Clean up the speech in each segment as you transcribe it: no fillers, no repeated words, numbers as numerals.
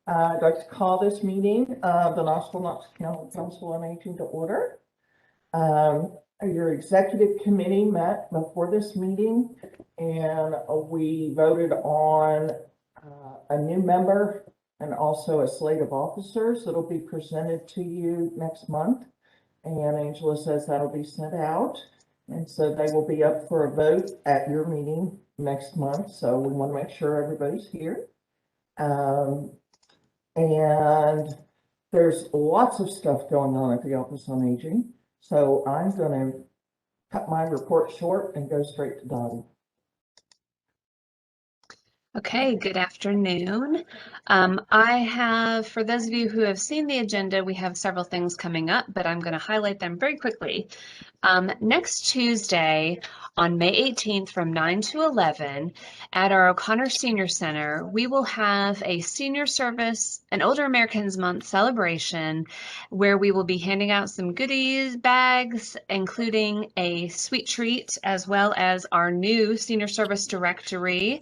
I'd like to call this meeting of the Knoxville-Knox County Council on Aging to order. Your executive committee met before this meeting and we voted on a new member and also a slate of officers that'll be presented to you next month. And Angela says that'll be sent out. And so they will be up for a vote at your meeting next month. So we want to make sure everybody's here. And there's lots of stuff going on at the Office on Aging. So I'm going to cut my report short and go straight to Dottie. Okay, good afternoon. For those of you who have seen the agenda, we have several things coming up, but I'm going to highlight them very quickly. Next Tuesday on May 18th from 9 to 11 at our O'Connor Senior Center, we will have a senior service, an Older Americans Month celebration where we will be handing out some goodies bags, including a sweet treat, as well as our new senior service directory.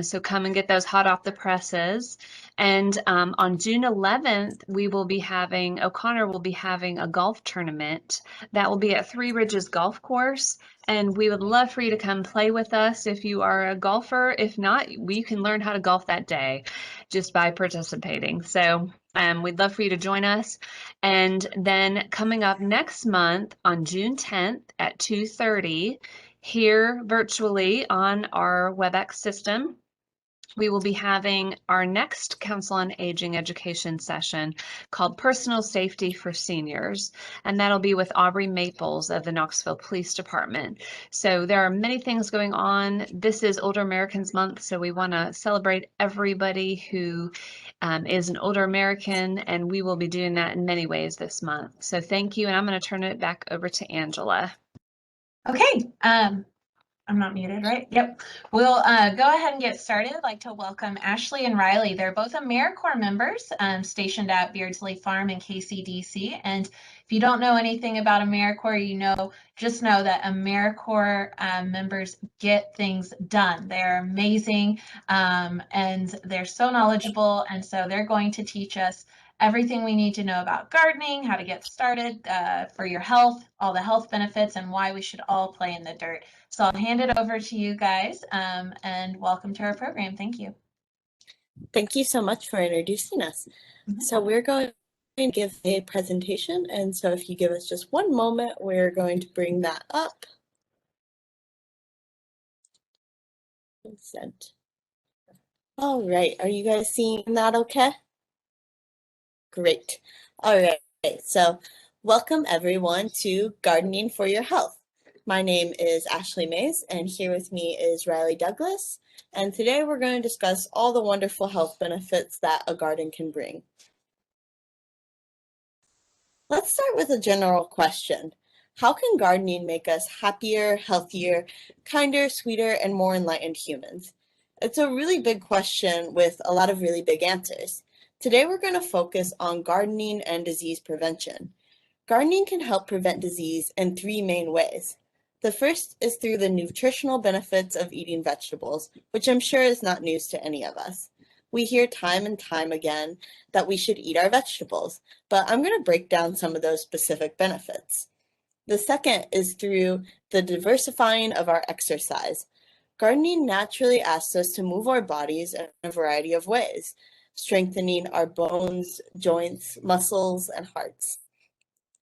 So come and get those hot off the presses. And on June 11th, O'Connor will be having a golf tournament that will be at Three Ridges Golf Course. And we would love for you to come play with us if you are a golfer. If not, we can learn how to golf that day just by participating. So we'd love for you to join us. And then coming up next month on June 10th at 2:30, here virtually on our WebEx system, we will be having our next Council on Aging education session called Personal Safety for Seniors, and that'll be with Aubrey Maples of the Knoxville Police Department. So there are many things going on. This is Older Americans Month, so we want to celebrate everybody who is an older American, and we will be doing that in many ways this month. So thank you, and I'm going to turn it back over to Angela. Okay. I'm not muted, right? Yep. We'll go ahead and get started. I'd like to welcome Ashley and Riley. They're both AmeriCorps members stationed at Beardsley Farm in KCDC. And if you don't know anything about AmeriCorps, just know that AmeriCorps members get things done. They're amazing and they're so knowledgeable. And so they're going to teach us everything we need to know about gardening, how to get started for your health, all the health benefits, and why we should all play in the dirt. So I'll hand it over to you guys and welcome to our program. Thank you. Thank you so much for introducing us. So we're going to give a presentation. And so if you give us just one moment, we're going to bring that up. All right, are you guys seeing that okay? Great. All right, so welcome everyone to Gardening for Your Health. My name is Ashley Mays, and here with me is Riley Douglas. And today we're going to discuss all the wonderful health benefits that a garden can bring. Let's start with a general question. How can gardening make us happier, healthier, kinder, sweeter, and more enlightened humans? It's a really big question with a lot of really big answers. Today we're going to focus on gardening and disease prevention. Gardening can help prevent disease in three main ways. The first is through the nutritional benefits of eating vegetables, which I'm sure is not news to any of us. We hear time and time again that we should eat our vegetables, but I'm going to break down some of those specific benefits. The second is through the diversifying of our exercise. Gardening naturally asks us to move our bodies in a variety of ways, strengthening our bones, joints, muscles, and hearts.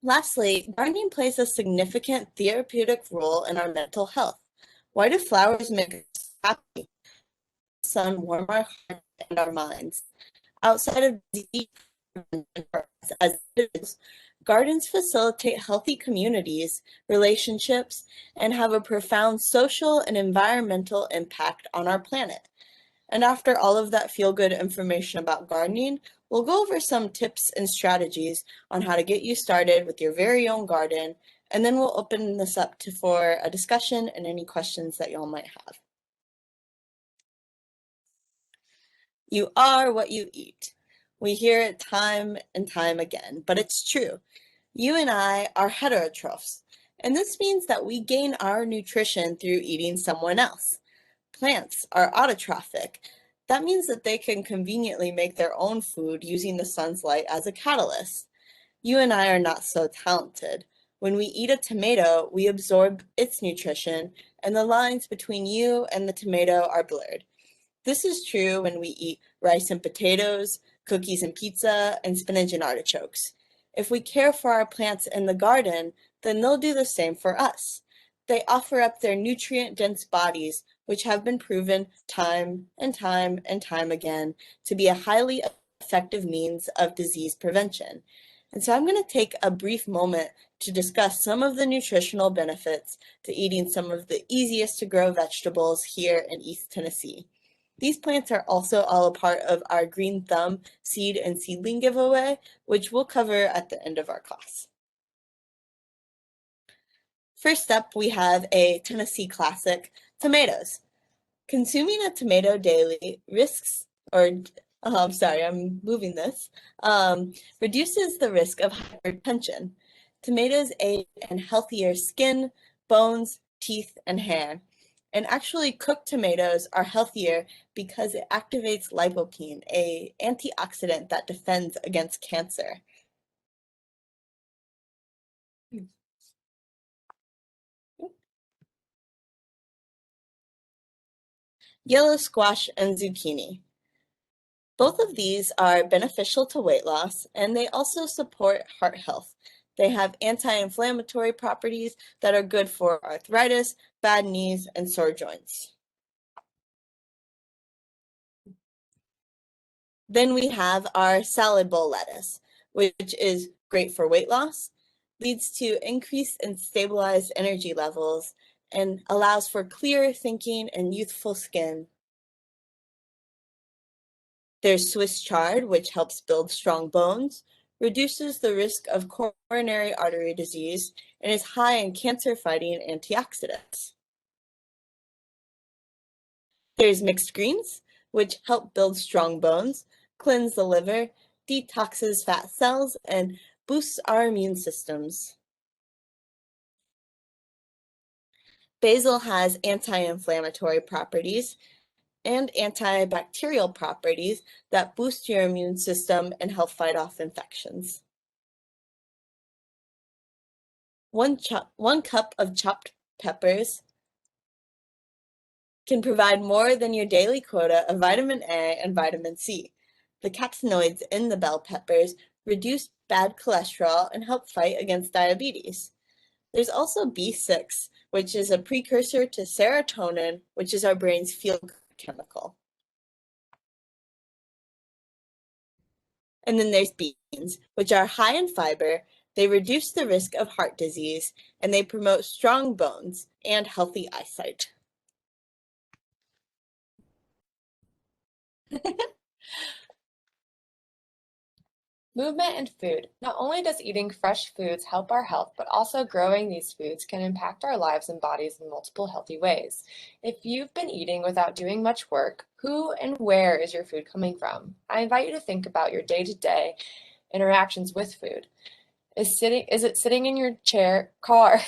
Lastly, gardening plays a significant therapeutic role in our mental health. Why do flowers make us happy? The sun warm our hearts and our minds. Outside of disease, as it is, gardens facilitate healthy communities, relationships, and have a profound social and environmental impact on our planet. And after all of that feel-good information about gardening, we'll go over some tips and strategies on how to get you started with your very own garden, and then we'll open this up for a discussion and any questions that y'all might have. You are what you eat. We hear it time and time again, but it's true. You and I are heterotrophs, and this means that we gain our nutrition through eating someone else. Plants are autotrophic. That means that they can conveniently make their own food using the sun's light as a catalyst. You and I are not so talented. When we eat a tomato, we absorb its nutrition, and the lines between you and the tomato are blurred. This is true when we eat rice and potatoes, cookies and pizza, and spinach and artichokes. If we care for our plants in the garden, then they'll do the same for us. They offer up their nutrient-dense bodies, which have been proven time and time and time again to be a highly effective means of disease prevention. And so I'm going to take a brief moment to discuss some of the nutritional benefits to eating some of the easiest to grow vegetables here in East Tennessee. These plants are also all a part of our Green Thumb seed and seedling giveaway, which we'll cover at the end of our class. First up, we have a Tennessee classic, tomatoes. Consuming a tomato daily reduces the risk of hypertension. Tomatoes aid in healthier skin, bones, teeth, and hair. And actually, cooked tomatoes are healthier because it activates lycopene, an antioxidant that defends against cancer. Yellow squash and zucchini. Both of these are beneficial to weight loss, and they also support heart health. They have anti-inflammatory properties that are good for arthritis, bad knees, and sore joints. Then we have our salad bowl lettuce, which is great for weight loss, leads to increased and stabilized energy levels, and allows for clearer thinking and youthful skin. There's Swiss chard, which helps build strong bones, reduces the risk of coronary artery disease, and is high in cancer-fighting antioxidants. There's mixed greens, which help build strong bones, cleanse the liver, detoxes fat cells, and boosts our immune systems. Basil has anti-inflammatory properties and antibacterial properties that boost your immune system and help fight off infections. One cup of chopped peppers can provide more than your daily quota of vitamin A and vitamin C. The catechinoids in the bell peppers reduce bad cholesterol and help fight against diabetes. There's also B6, which is a precursor to serotonin, which is our brain's feel-good chemical. And then there's beans, which are high in fiber. They reduce the risk of heart disease, and they promote strong bones and healthy eyesight. Movement and food. Not only does eating fresh foods help our health, but also growing these foods can impact our lives and bodies in multiple healthy ways. If you've been eating without doing much work, who and where is your food coming from? I invite you to think about your day-to-day interactions with food. Is it sitting in your car,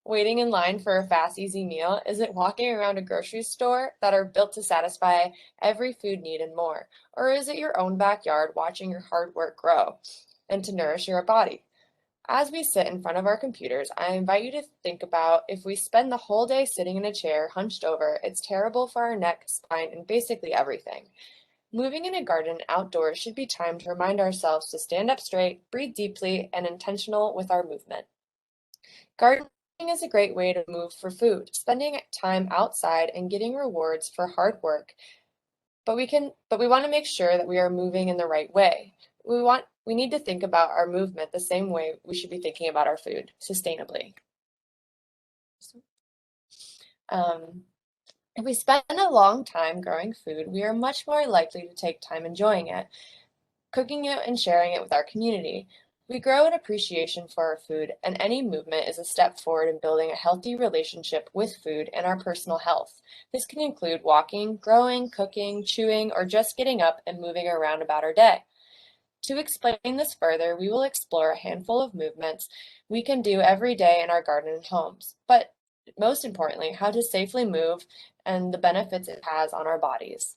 waiting in line for a fast, easy meal? Is it walking around a grocery store that are built to satisfy every food need and more? Or is it your own backyard watching your hard work grow and to nourish your body? As we sit in front of our computers, I invite you to think about if we spend the whole day sitting in a chair, hunched over, it's terrible for our neck, spine, and basically everything. Moving in a garden outdoors should be time to remind ourselves to stand up straight, breathe deeply, and intentional with our movement. Gardening is a great way to move for food, spending time outside and getting rewards for hard work. But we want to make sure that we are moving in the right way. We need to think about our movement the same way we should be thinking about our food, sustainably. If we spend a long time growing food, we are much more likely to take time enjoying it, cooking it, and sharing it with our community. We grow an appreciation for our food, and any movement is a step forward in building a healthy relationship with food and our personal health. This can include walking, growing, cooking, chewing, or just getting up and moving around about our day. To explain this further, we will explore a handful of movements we can do every day in our garden and homes, but most importantly, how to safely move and the benefits it has on our bodies.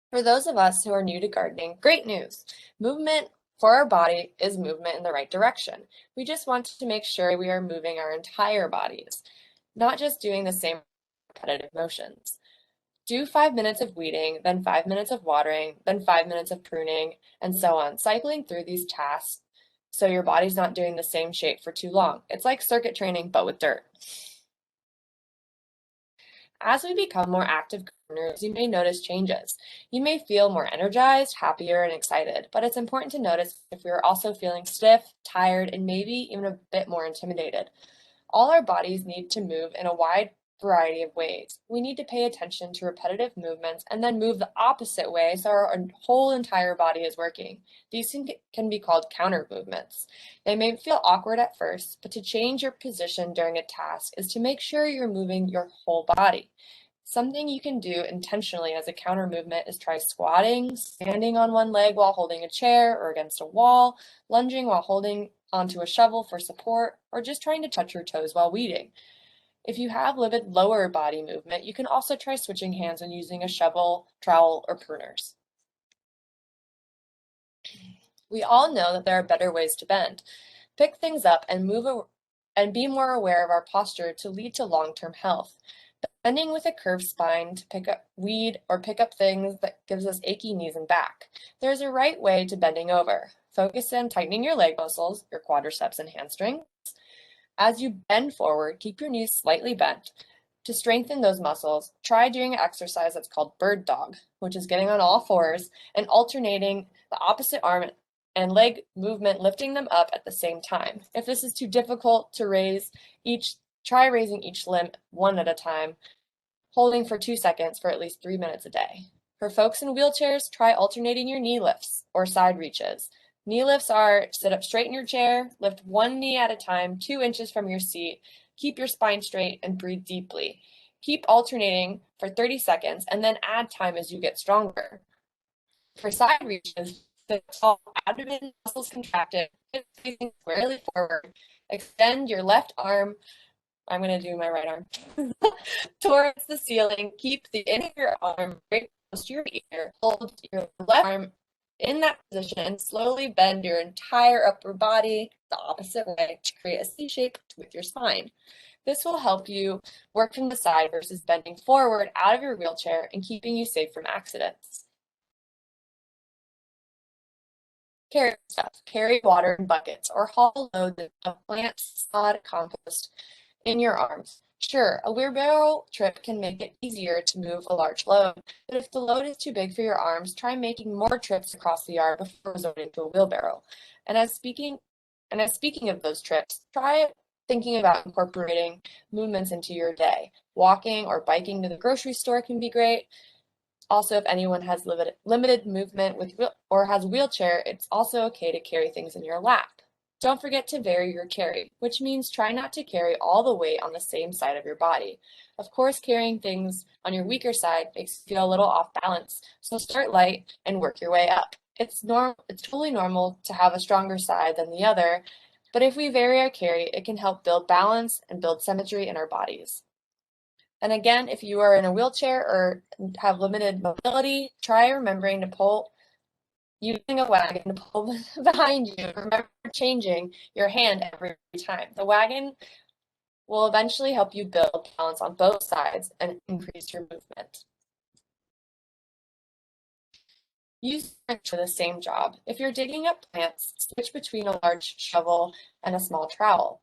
For those of us who are new to gardening, great news! Movement for our body is movement in the right direction. We just want to make sure we are moving our entire bodies, not just doing the same repetitive motions. Do 5 minutes of weeding, then 5 minutes of watering, then 5 minutes of pruning, and so on, cycling through these tasks so your body's not doing the same shape for too long. It's like circuit training, but with dirt. As we become more active gardeners, you may notice changes. You may feel more energized, happier, and excited, but it's important to notice if we are also feeling stiff, tired, and maybe even a bit more intimidated. All our bodies need to move in a wide variety of ways. We need to pay attention to repetitive movements and then move the opposite way so our whole entire body is working. These can be called counter movements. They may feel awkward at first, but to change your position during a task is to make sure you're moving your whole body. Something you can do intentionally as a counter movement is try squatting, standing on one leg while holding a chair or against a wall, lunging while holding onto a shovel for support, or just trying to touch your toes while weeding. If you have limited lower body movement, you can also try switching hands and using a shovel, trowel, or pruners. We all know that there are better ways to bend. Pick things up and and be more aware of our posture to lead to long-term health. Bending with a curved spine to pick up weed or pick up things that gives us achy knees and back. There's a right way to bending over. Focus on tightening your leg muscles, your quadriceps and hamstrings. As you bend forward, keep your knees slightly bent. To strengthen those muscles, try doing an exercise that's called bird dog, which is getting on all fours and alternating the opposite arm and leg movement, lifting them up at the same time. If this is too difficult to raise try raising each limb one at a time, holding for 2 seconds for at least 3 minutes a day. For folks in wheelchairs, try alternating your knee lifts or side reaches. Knee lifts are sit up straight in your chair, lift one knee at a time, 2 inches from your seat, keep your spine straight and breathe deeply. Keep alternating for 30 seconds and then add time as you get stronger. For side reaches, the abdomen muscles contracted, facing squarely forward. Extend your left arm, I'm going to do my right arm, towards the ceiling. Keep the inner arm very close to your ear. Hold your left arm in that position and slowly bend your entire upper body the opposite way to create a C shape with your spine. This will help you work from the side versus bending forward out of your wheelchair and keeping you safe from accidents. Carry stuff. Carry water in buckets or haul loads of plants, sod, compost in your arms. Sure, a wheelbarrow trip can make it easier to move a large load, but if the load is too big for your arms, try making more trips across the yard before resorting to a wheelbarrow. And as speaking of those trips, try thinking about incorporating movements into your day. Walking or biking to the grocery store can be great. Also, if anyone has limited movement or has a wheelchair, it's also okay to carry things in your lap. Don't forget to vary your carry, which means try not to carry all the weight on the same side of your body. Of course, carrying things on your weaker side makes you feel a little off balance, so start light and work your way up. It's totally normal to have a stronger side than the other, but if we vary our carry, it can help build balance and build symmetry in our bodies. And again, if you are in a wheelchair or have limited mobility, try remembering to pull using a wagon to pull behind you. Remember changing your hand every time. The wagon will eventually help you build balance on both sides and increase your movement. Use for the same job. If you're digging up plants, switch between a large shovel and a small trowel.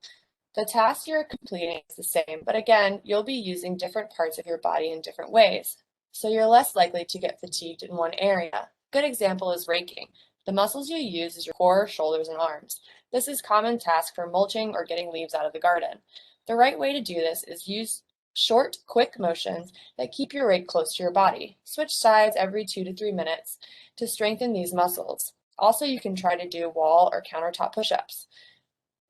The task you're completing is the same, but again, you'll be using different parts of your body in different ways, so you're less likely to get fatigued in one area. Good example is raking. The muscles you use is your core, shoulders, and arms. This is a common task for mulching or getting leaves out of the garden. The right way to do this is use short, quick motions that keep your rake close to your body. Switch sides every 2 to 3 minutes to strengthen these muscles. Also, you can try to do wall or countertop push-ups.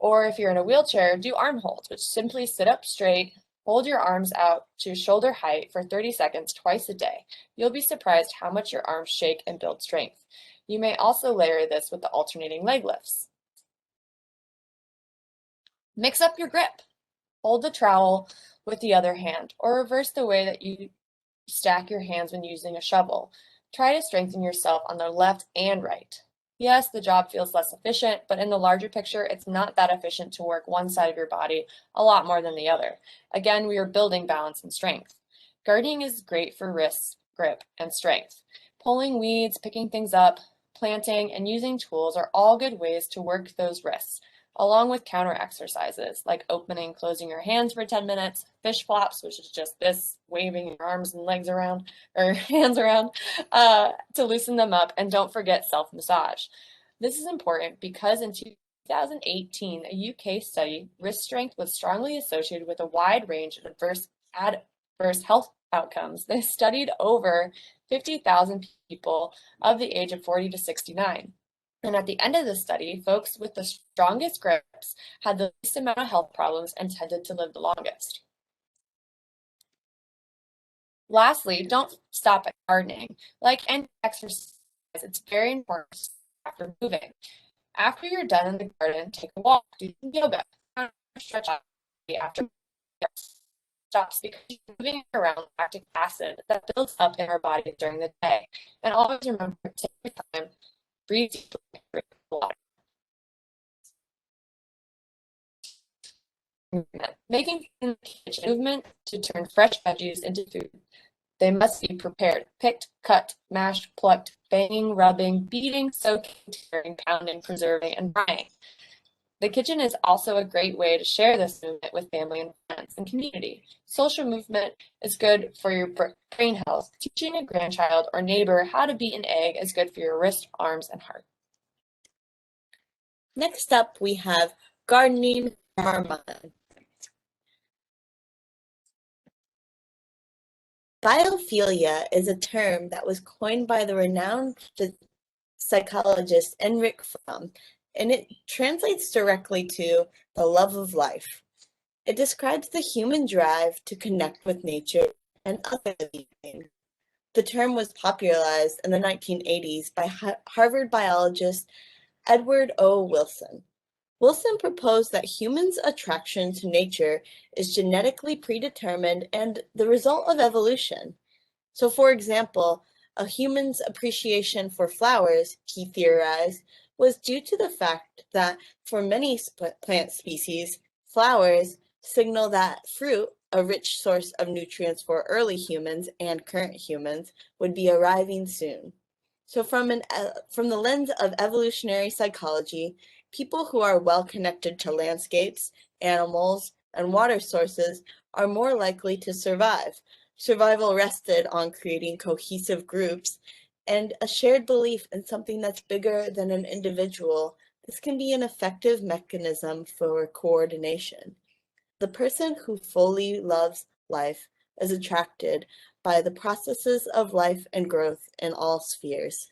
Or if you're in a wheelchair, do arm holds, which simply sit up straight, hold your arms out to shoulder height for 30 seconds twice a day. You'll be surprised how much your arms shake and build strength. You may also layer this with the alternating leg lifts. Mix up your grip. Hold the trowel with the other hand, or reverse the way that you stack your hands when using a shovel. Try to strengthen yourself on the left and right. Yes, the job feels less efficient, but in the larger picture, it's not that efficient to work one side of your body a lot more than the other. Again, we are building balance and strength. Gardening is great for wrist, grip, and strength. Pulling weeds, picking things up, planting, and using tools are all good ways to work those wrists, along with counter exercises like opening and closing your hands for 10 minutes, fish flops, which is just this, waving your arms and legs around, or hands around, to loosen them up, and don't forget self-massage. This is important because in 2018, a UK study, wrist strength was strongly associated with a wide range of adverse health outcomes. They studied over 50,000 people of the age of 40 to 69. And at the end of the study, folks with the strongest grips had the least amount of health problems and tended to live the longest. Lastly, don't stop at gardening. Like any exercise, it's very important to stop after moving. After you're done in the garden, take a walk, do some yoga, stretch out after stops because you're moving around lactic acid that builds up in our bodies during the day. And always remember to take your time, breathe deeply, and drink water. Making in the kitchen movement to turn fresh veggies into food. They must be prepared, picked, cut, mashed, plucked, banging, rubbing, beating, soaking, tearing, pounding, preserving, and frying. The kitchen is also a great way to share this movement with family and friends and community. Social movement is good for your brain health. Teaching a grandchild or neighbor how to beat an egg is good for your wrist, arms, and heart. Next up, we have gardening hormone. Biophilia is a term that was coined by the renowned psychologist Enric Fromm, and it translates directly to the love of life. It describes the human drive to connect with nature and other living things. The term was popularized in the 1980s by Harvard biologist Edward O. Wilson. Wilson proposed that humans' attraction to nature is genetically predetermined and the result of evolution. So, for example, a human's appreciation for flowers, he theorized, was due to the fact that for many plant species, flowers signal that fruit, a rich source of nutrients for early humans and current humans, would be arriving soon. So from the lens of evolutionary psychology, people who are well connected to landscapes, animals, and water sources are more likely to survive. Survival rested on creating cohesive groups and a shared belief in something that's bigger than an individual. This can be an effective mechanism for coordination. The person who fully loves life is attracted by the processes of life and growth in all spheres.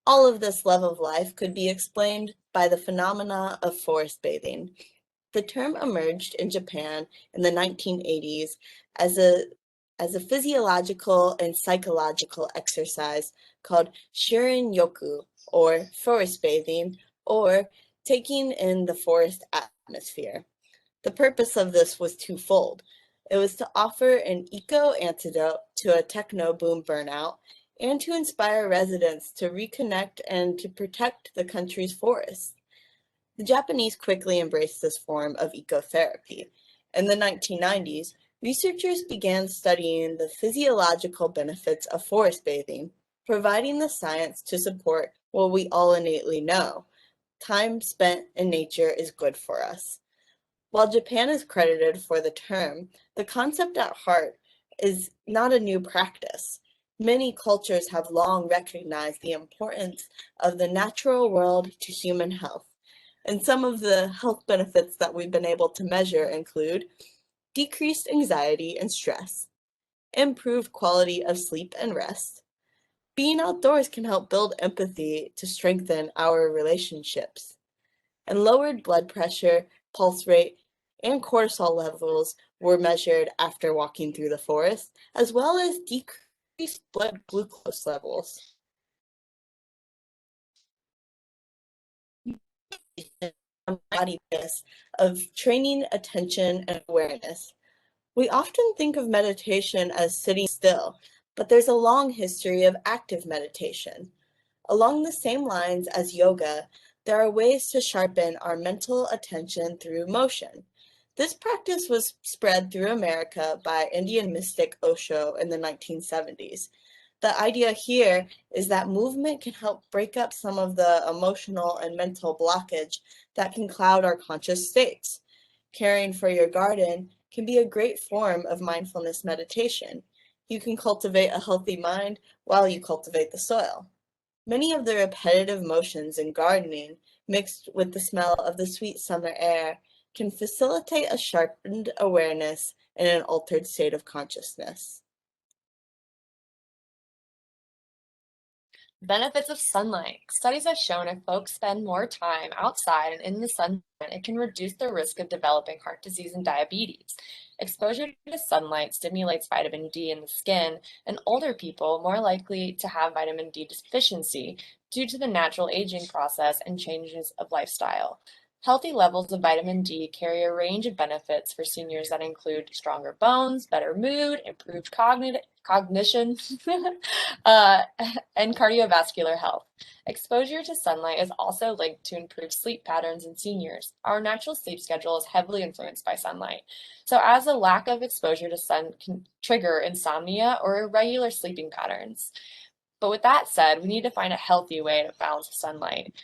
All of this love of life could be explained by the phenomena of forest bathing. The term emerged in Japan in the 1980s as a physiological and psychological exercise called shirin-yoku, or forest bathing, or taking in the forest atmosphere. The purpose of this was twofold. It was to offer an eco-antidote to a techno-boom burnout and to inspire residents to reconnect and to protect the country's forests. The Japanese quickly embraced this form of ecotherapy. In the 1990s, researchers began studying the physiological benefits of forest bathing, providing the science to support what we all innately know: time spent in nature is good for us. While Japan is credited for the term, the concept at heart is not a new practice. Many cultures have long recognized the importance of the natural world to human health. And some of the health benefits that we've been able to measure include decreased anxiety and stress, improved quality of sleep and rest. Being outdoors can help build empathy to strengthen our relationships. And lowered blood pressure, pulse rate, and cortisol levels were measured after walking through the forest, as well as decreased blood glucose levels. body practice of training attention and awareness. We often think of meditation as sitting still, but there's a long history of active meditation. Along the same lines as yoga, there are ways to sharpen our mental attention through motion. This practice was spread through America by Indian mystic Osho in the 1970s. The idea here is that movement can help break up some of the emotional and mental blockage that can cloud our conscious states. Caring for your garden can be a great form of mindfulness meditation. You can cultivate a healthy mind while you cultivate the soil. Many of the repetitive motions in gardening, mixed with the smell of the sweet summer air, can facilitate a sharpened awareness and an altered state of consciousness. Benefits of sunlight. Studies have shown if folks spend more time outside and in the sun, it can reduce the risk of developing heart disease and diabetes. Exposure to sunlight stimulates vitamin D in the skin, and older people more likely to have vitamin D deficiency due to the natural aging process and changes of lifestyle. Healthy levels of vitamin D carry a range of benefits for seniors that include stronger bones, better mood, improved cognition, and cardiovascular health. Exposure to sunlight is also linked to improved sleep patterns in seniors. Our natural sleep schedule is heavily influenced by sunlight. So as a lack of exposure to sun can trigger insomnia or irregular sleeping patterns. But with that said, we need to find a healthy way to balance sunlight.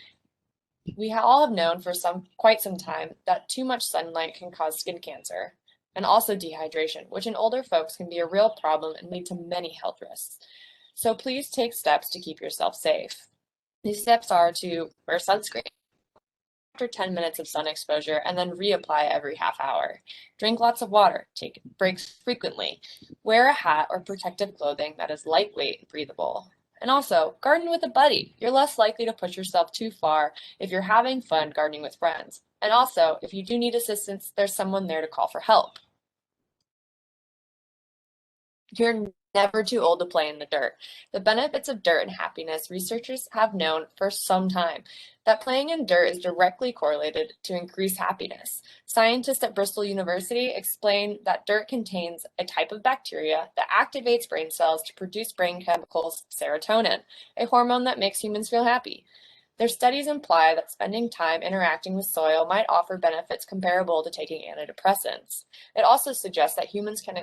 We all have known for quite some time that too much sunlight can cause skin cancer and also dehydration, which in older folks can be a real problem and lead to many health risks. So please take steps to keep yourself safe. These steps are to wear sunscreen after 10 minutes of sun exposure and then reapply every half hour. Drink lots of water, take breaks frequently, wear a hat or protective clothing that is lightweight and breathable. And also, garden with a buddy. You're less likely to push yourself too far if you're having fun gardening with friends. And also, if you do need assistance, there's someone there to call for help. You're never too old to play in the dirt. The benefits of dirt and happiness, researchers have known for some time that playing in dirt is directly correlated to increased happiness. Scientists at Bristol University explain that dirt contains a type of bacteria that activates brain cells to produce brain chemicals serotonin, a hormone that makes humans feel happy. Their studies imply that spending time interacting with soil might offer benefits comparable to taking antidepressants. It also suggests that humans can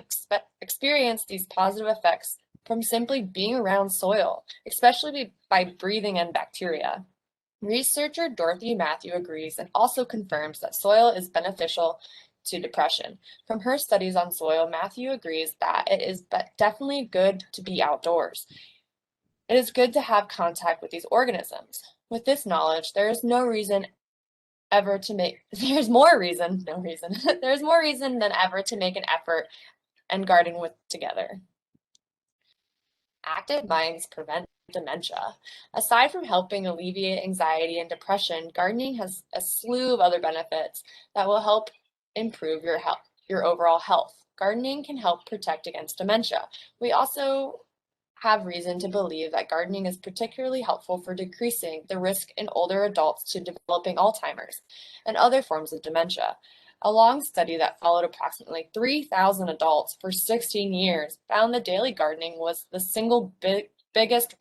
experience these positive effects from simply being around soil, especially by breathing in bacteria. Researcher Dorothy Matthew agrees and also confirms that soil is beneficial to depression. From her studies on soil, Matthew agrees that it is definitely good to be outdoors. It is good to have contact with these organisms. With this knowledge, there's more reason than ever to make an effort and garden together. Active minds prevent dementia. Aside from helping alleviate anxiety and depression, gardening has a slew of other benefits that will help improve your overall health. Gardening can help protect against dementia. We also have reason to believe that gardening is particularly helpful for decreasing the risk in older adults to developing Alzheimer's and other forms of dementia. A long study that followed approximately 3,000 adults for 16 years found that daily gardening was the single biggest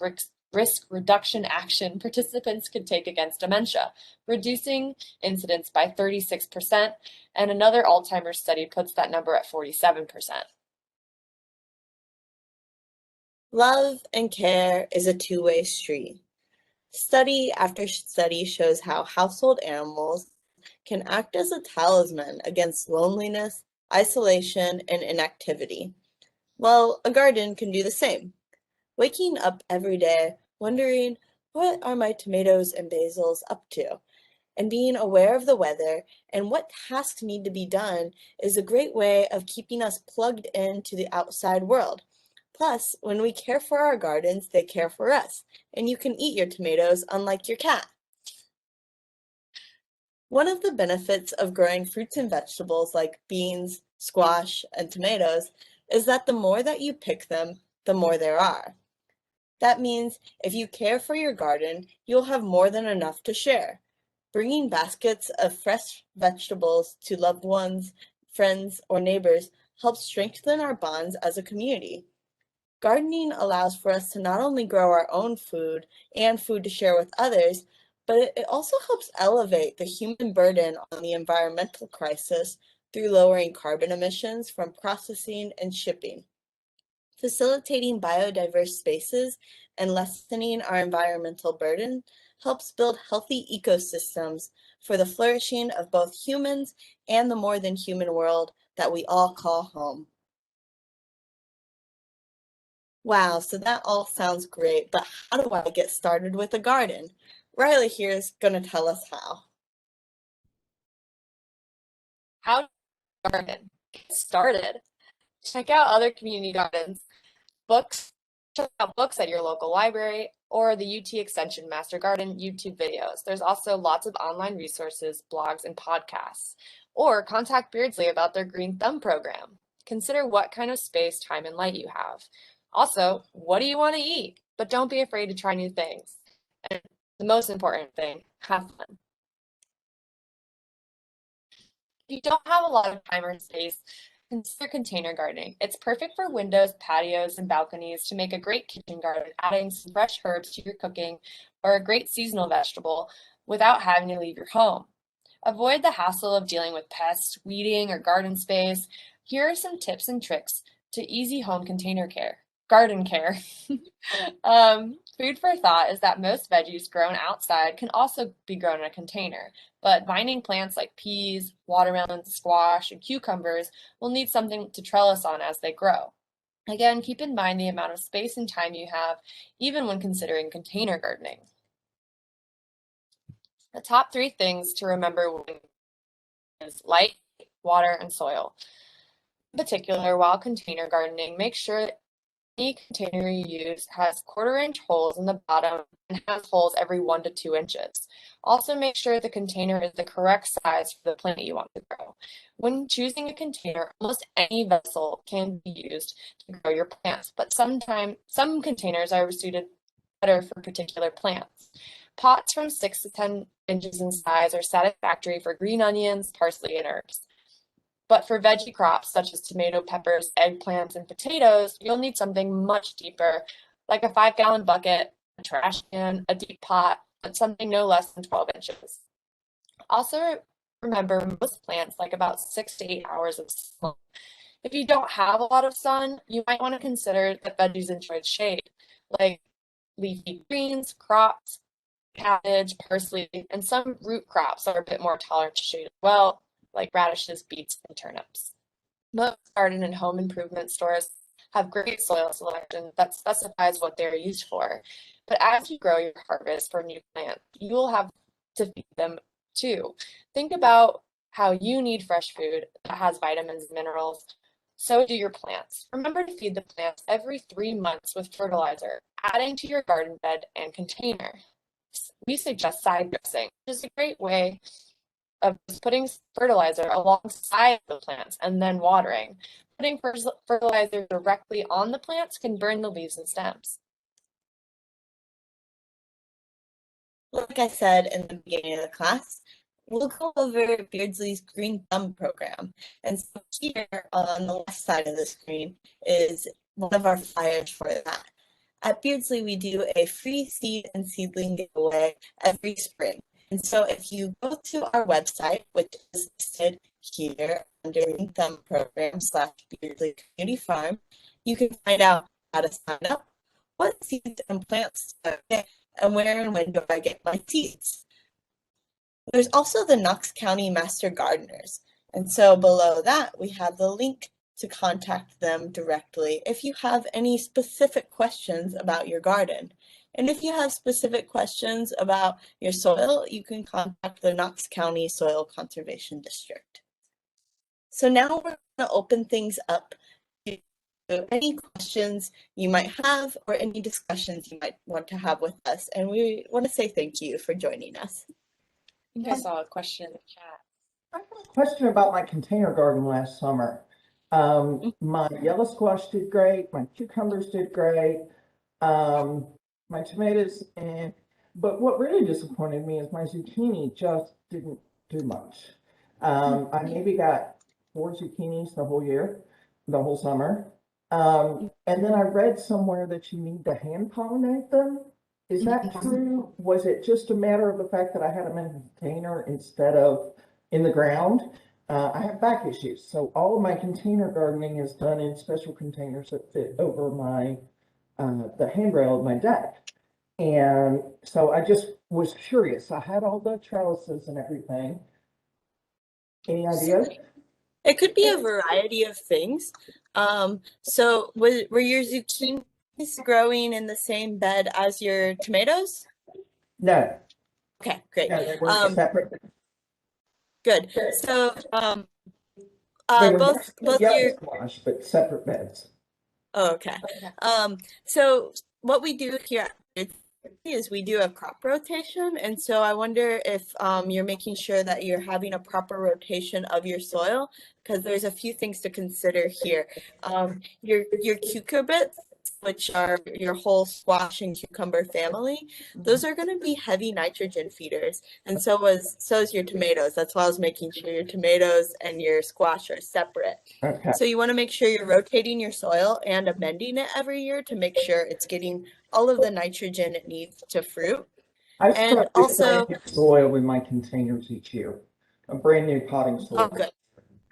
risk reduction action participants could take against dementia, reducing incidence by 36%, and another Alzheimer's study puts that number at 47%. Love and care is a two-way street. Study after study shows how household animals can act as a talisman against loneliness, isolation, and inactivity. Well, a garden can do the same. Waking up every day wondering, what are my tomatoes and basils up to? And being aware of the weather and what tasks need to be done is a great way of keeping us plugged into the outside world. Plus, when we care for our gardens, they care for us, and you can eat your tomatoes unlike your cat. One of the benefits of growing fruits and vegetables like beans, squash, and tomatoes is that the more that you pick them, the more there are. That means if you care for your garden, you'll have more than enough to share. bringing baskets of fresh vegetables to loved ones, friends, or neighbors helps strengthen our bonds as a community. Gardening allows for us to not only grow our own food and food to share with others, but it also helps elevate the human burden on the environmental crisis through lowering carbon emissions from processing and shipping. Facilitating biodiverse spaces and lessening our environmental burden helps build healthy ecosystems for the flourishing of both humans and the more than human world that we all call home. Wow, so that all sounds great, but how do I get started with a garden? Riley here is going to tell us how. How to garden? Get started. Check out other community gardens, check out books at your local library, or the UT Extension Master Garden YouTube videos. There's also lots of online resources, blogs, and podcasts. Or contact Beardsley about their Green Thumb program. Consider what kind of space, time, and light you have. Also, what do you want to eat? But don't be afraid to try new things. And the most important thing, have fun. If you don't have a lot of time or space, consider container gardening. It's perfect for windows, patios, and balconies to make a great kitchen garden, adding some fresh herbs to your cooking or a great seasonal vegetable without having to leave your home. Avoid the hassle of dealing with pests, weeding, or garden space. Here are some tips and tricks to easy home garden care. Food for thought is that most veggies grown outside can also be grown in a container, but vining plants like peas, watermelons, squash, and cucumbers will need something to trellis on as they grow. Again, keep in mind the amount of space and time you have, even when considering container gardening. The top 3 things to remember is light, water, and soil. In particular, while container gardening, make sure any container you use has 1/4-inch holes in the bottom and has holes every 1 to 2 inches. Also, make sure the container is the correct size for the plant you want to grow. When choosing a container, almost any vessel can be used to grow your plants, but some containers are suited better for particular plants. Pots from 6 to 10 inches in size are satisfactory for green onions, parsley, and herbs. But for veggie crops such as tomato, peppers, eggplants, and potatoes, you'll need something much deeper, like a 5-gallon bucket, a trash can, a deep pot, but something no less than 12 inches. Also, remember, most plants like about 6 to 8 hours of sun. If you don't have a lot of sun, you might want to consider that veggies enjoy shade, like leafy greens, crops, cabbage, parsley, and some root crops are a bit more tolerant to shade as well, like radishes, beets, and turnips. Most garden and home improvement stores have great soil selection that specifies what they're used for. But as you grow your harvest for new plants, you will have to feed them too. Think about how you need fresh food that has vitamins and minerals. So do your plants. Remember to feed the plants every 3 months with fertilizer, adding to your garden bed and container. We suggest side dressing, which is a great way of just putting fertilizer alongside the plants and then watering. Putting fertilizer directly on the plants can burn the leaves and stems. Like I said in the beginning of the class, we'll go over Beardsley's Green Thumb program. And so here on the left side of the screen is one of our flyers for that. At Beardsley, we do a free seed and seedling giveaway every spring. And so if you go to our website, which is listed here under Green Thumb program / Beardsley Community Farm, you can find out how to sign up, what seeds and plants to get, and where and when do I get my seeds. There's also the Knox County Master Gardeners. And so below that, we have the link to contact them directly if you have any specific questions about your garden. And if you have specific questions about your soil, you can contact the Knox County Soil Conservation District. So now we're going to open things up to any questions you might have or any discussions you might want to have with us. And we want to say thank you for joining us. I think I saw a question in the chat. I have a question about my container garden last summer. My yellow squash did great, my cucumbers did great, my tomatoes and But what really disappointed me is my zucchini just didn't do much. I maybe got 4 zucchinis the whole year, the whole summer. And then I read somewhere that you need to hand pollinate them. Is that true? Was it just a matter of the fact that I had them in a container instead of in the ground? I have back issues, so all of my container gardening is done in special containers that fit over my the handrail of my deck. And so I just was curious. I had all the trellises and everything. Any ideas? It could be a variety of things. So were your zucchinis growing in the same bed as your tomatoes? No, Okay, great. no, they were separate. Good. So They were both next to your yellow squash, but separate beds. Oh, okay. So what we do here at Beardsley is we do a crop rotation, and so I wonder if you're making sure that you're having a proper rotation of your soil, because there's a few things to consider here. Your cucurbits, which are your whole squash and cucumber family, those are going to be heavy nitrogen feeders, and so is your tomatoes. That's why I was making sure your tomatoes and your squash are separate. Okay. So you want to make sure you're rotating your soil and amending it every year to make sure it's getting all of the nitrogen it needs to fruit. I And start with also, brand new soil in my containers each year. A brand new potting soil. good.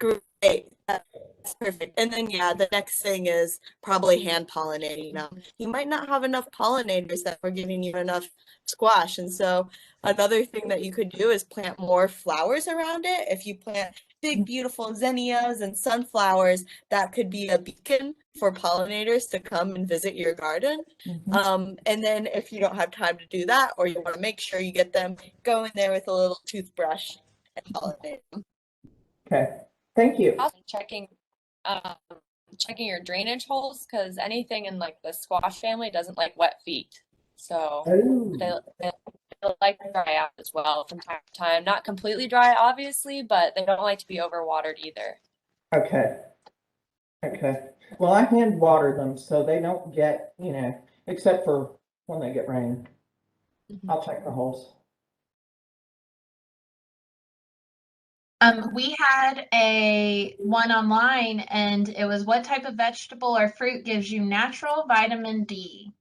Great. That's perfect. And then, yeah, the next thing is probably hand pollinating them. You might not have enough pollinators that are giving you enough squash. And so another thing that you could do is plant more flowers around it. If you plant big, beautiful zinnias and sunflowers, that could be a beacon for pollinators to come and visit your garden. And then if you don't have time to do that, or you want to make sure you get them, go in there with a little toothbrush and pollinate them. Okay, thank you. Also checking your drainage holes, because anything in like the squash family doesn't like wet feet. So Oh, they like to dry out as well from time to time. Not completely dry, obviously, but they don't like to be overwatered either. okay. Okay. Well, I hand water them so they don't get, except for when they get rain. I'll check the holes. We had a one online, and it was what type of vegetable or fruit gives you natural vitamin D?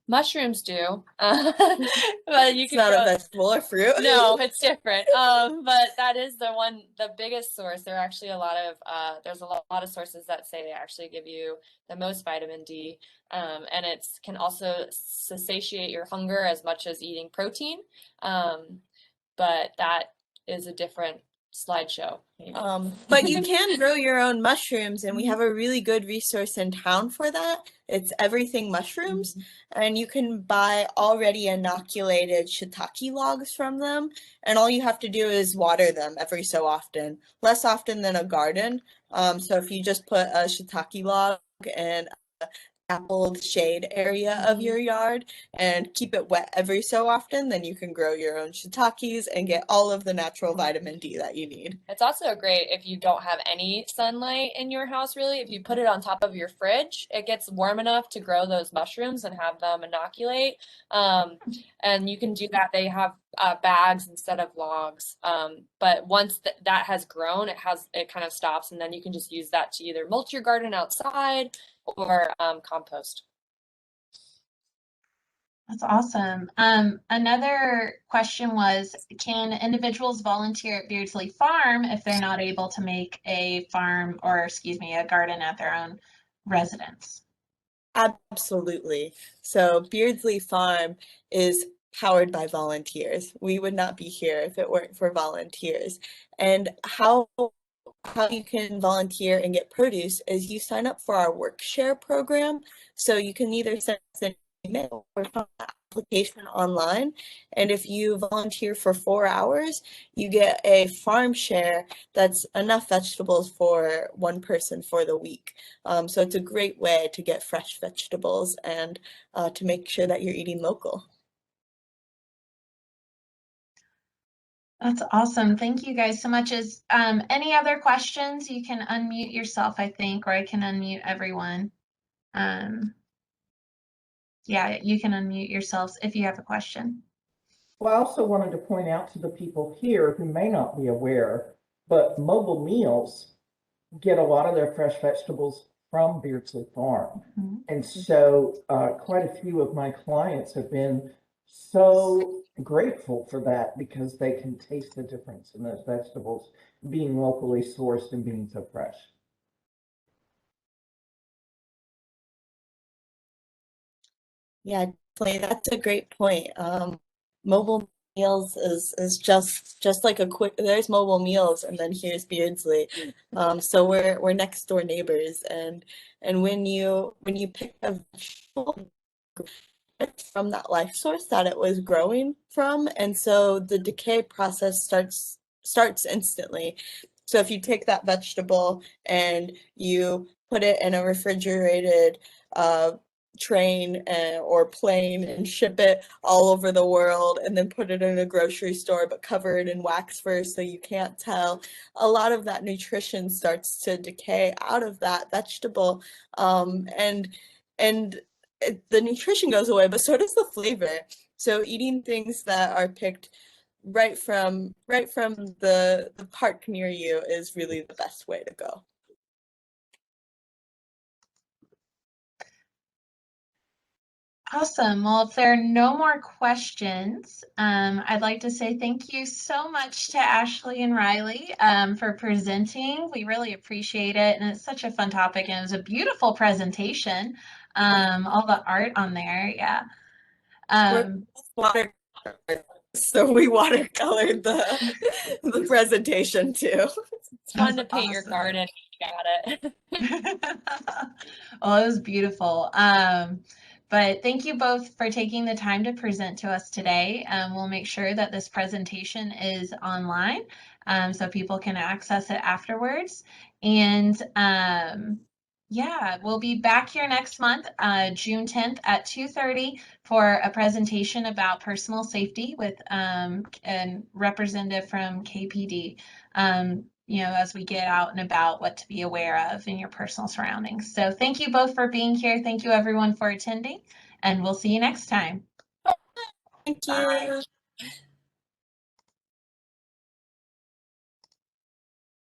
Mushrooms do, but you It's can not a grow. vegetable or fruit. No, it's different. But that is the biggest source. There are actually there's a lot of sources that say they actually give you the most vitamin D. And it can also satiate your hunger as much as eating protein. But that is a different slideshow. But you can grow your own mushrooms, and we have a really good resource in town for that. It's Everything Mushrooms, and you can buy already inoculated shiitake logs from them, and all you have to do is water them every so often, less often than a garden. So if you just put a shiitake log in a dappled shade area of your yard and keep it wet every so often, then you can grow your own shiitakes and get all of the natural vitamin D that you need. It's also great if you don't have any sunlight in your house, really. If you put it on top of your fridge, it gets warm enough to grow those mushrooms and have them inoculate. And you can do that. They have bags instead of logs. But once that has grown, it kind of stops, and then you can just use that to either mulch your garden outside or compost. That's awesome. Another question was, can individuals volunteer at Beardsley Farm if they're not able to make a garden at their own residence? Absolutely. So Beardsley Farm is powered by volunteers. We would not be here if it weren't for volunteers. And how you can volunteer and get produce is you sign up for our work share program. So you can either send us an email or fill out an application online. And if you volunteer for 4 hours, you get a farm share that's enough vegetables for one person for the week. So it's a great way to get fresh vegetables and to make sure that you're eating local. That's awesome. Thank you guys so much. Is any other questions? You can unmute yourself, I think, or I can unmute everyone. Yeah, you can unmute yourselves if you have a question. Well, I also wanted to point out to the people here who may not be aware, but Mobile Meals get a lot of their fresh vegetables from Beardsley Farm. Mhm. And so quite a few of my clients have been so grateful for that because they can taste the difference in those vegetables being locally sourced and being so fresh. Yeah, definitely. That's a great point. Mobile Meals is just like a quick. There's Mobile Meals, and then here's Beardsley. So we're next door neighbors, and when you pick a vegetable, it's from that life source that it was growing from, and so the decay process starts instantly. So if you take that vegetable and you put it in a refrigerated train or plane and ship it all over the world and then put it in a grocery store but cover it in wax first so you can't tell, a lot of that nutrition starts to decay out of that vegetable, and the nutrition goes away, but so does the flavor. So eating things that are picked right from the park near you is really the best way to go. Awesome. Well, if there are no more questions, I'd like to say thank you so much to Ashley and Riley for presenting. We really appreciate it. And it's such a fun topic, and it was a beautiful presentation. All the art on there. Yeah. We're both watercolor, so we watercolored the presentation too. It's fun to That's paint your awesome. garden. You got it. Well, it was beautiful. But thank you both for taking the time to present to us today. We'll make sure that this presentation is online so people can access it afterwards. And yeah, we'll be back here next month, June 10th at 2:30 for a presentation about personal safety with a representative from KPD. As we get out and about, what to be aware of in your personal surroundings. So thank you both for being here. Thank you everyone for attending, and we'll see you next time. Thank Bye. you.